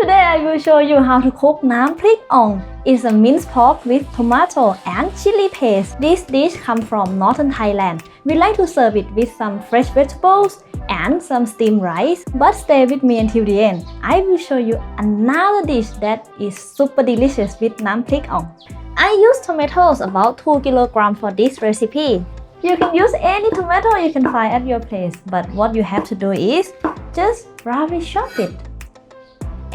Today I will show you how to cook Nam Prik Ong. It's a minced pork with tomato and chili paste. This dish comes from northern Thailand. We like to serve it with some fresh vegetables and some steamed rice. But stay with me until the end. I will show you another dish that is super delicious with Nam Prik Ong. I use tomatoes about 2 kg for this recipe. You can use any tomato you can find at your place, but what you have to do is just roughly chop it.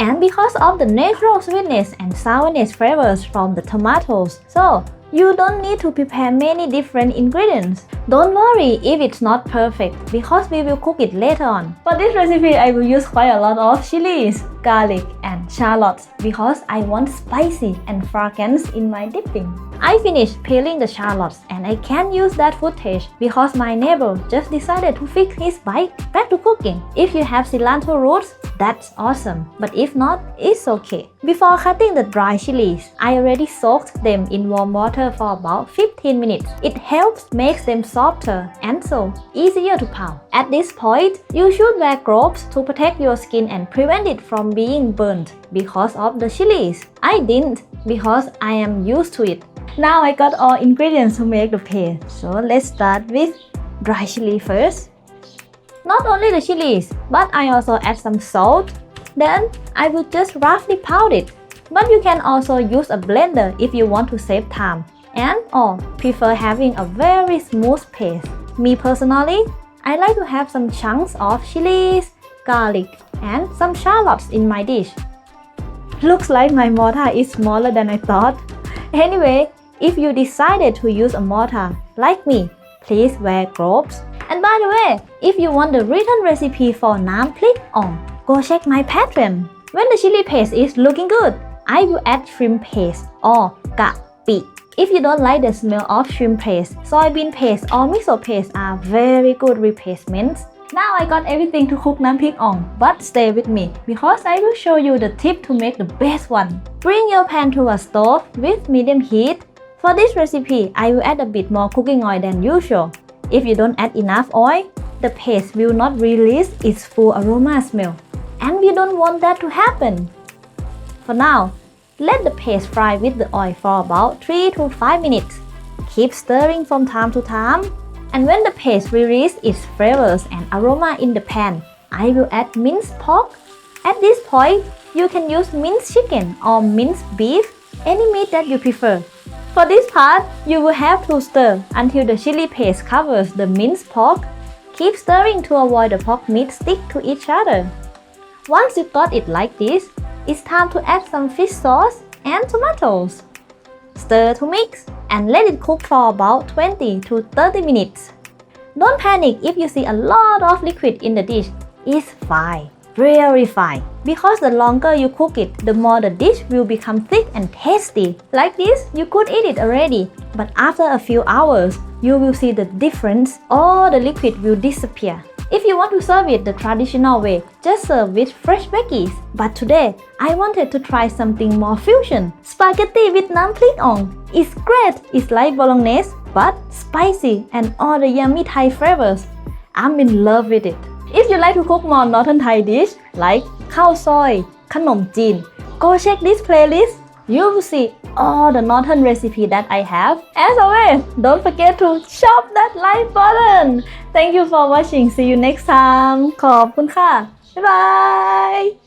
And because of the natural sweetness and sourness flavors from the tomatoes, so you don't need to prepare many different ingredients. Don't worry if it's not perfect, because we will cook it later on. For this recipe, I will use quite a lot of chilies, garlic and shallots because I want spicy and fragrance in my dipping. I finished peeling the shallots and I can use that footage because my neighbor just decided to fix his bike back to cooking. If you have cilantro roots, that's awesome, but if not, it's okay. Before cutting the dry chilies, I already soaked them in warm water for about 15 minutes. It helps make them softer and so easier to pound. At this point, you should wear gloves to protect your skin and prevent it from being burnt because of the chilies. I didn't because I am used to it. Now I got all ingredients to make the paste. So let's start with dry chili first. Not only the chilies, but I also add some salt. Then I will just roughly pound it. But you can also use a blender if you want to save time and or prefer having a very smooth paste. Me personally, I like to have some chunks of chilies, garlic and some shallots in my dish. Looks like my mortar is smaller than I thought. Anyway, if you decided to use a mortar like me, please wear gloves. And by the way, if you want the written recipe for Nam Prik Ong, go check my Patreon. When the chili paste is looking good, I will add shrimp paste or gapi. If you don't like the smell of shrimp paste, soybean paste or miso paste are very good replacements. Now I got everything to cook Nam Prik Ong, but stay with me because I will show you the tip to make the best one. Bring your pan to a stove with medium heat. For this recipe, I will add a bit more cooking oil than usual. If you don't add enough oil, the paste will not release its full aroma smell. And we don't want that to happen. For now, let the paste fry with the oil for about 3 to 5 minutes. Keep stirring from time to time. And when the paste releases its flavors and aroma in the pan, I will add minced pork. At this point, you can use minced chicken or minced beef, any meat that you prefer. For this part, you will have to stir until the chili paste covers the minced pork. Keep stirring to avoid the pork meat stick to each other. Once you got it like this, it's time to add some fish sauce and tomatoes. Stir to mix and let it cook for about 20 to 30 minutes. Don't panic if you see a lot of liquid in the dish. It's fine, very fine. Because the longer you cook it, the more the dish will become thick and tasty. Like this, you could eat it already. But after a few hours, you will see the difference. All the liquid will disappear. If you want to serve it the traditional way, just serve with fresh veggies. But today, I wanted to try something more fusion. Spaghetti with Nam Prik Ong. It's great. It's like bolognese, but spicy and all the yummy Thai flavors. I'm in love with it. If you like to cook more northern Thai dish like khao soi, khanom jeen, go check this playlist. You will see all the northern recipe that I have. As always, don't forget to chop that like button. Thank you for watching. See you next time. ขอบคุณค่ะ Bye bye.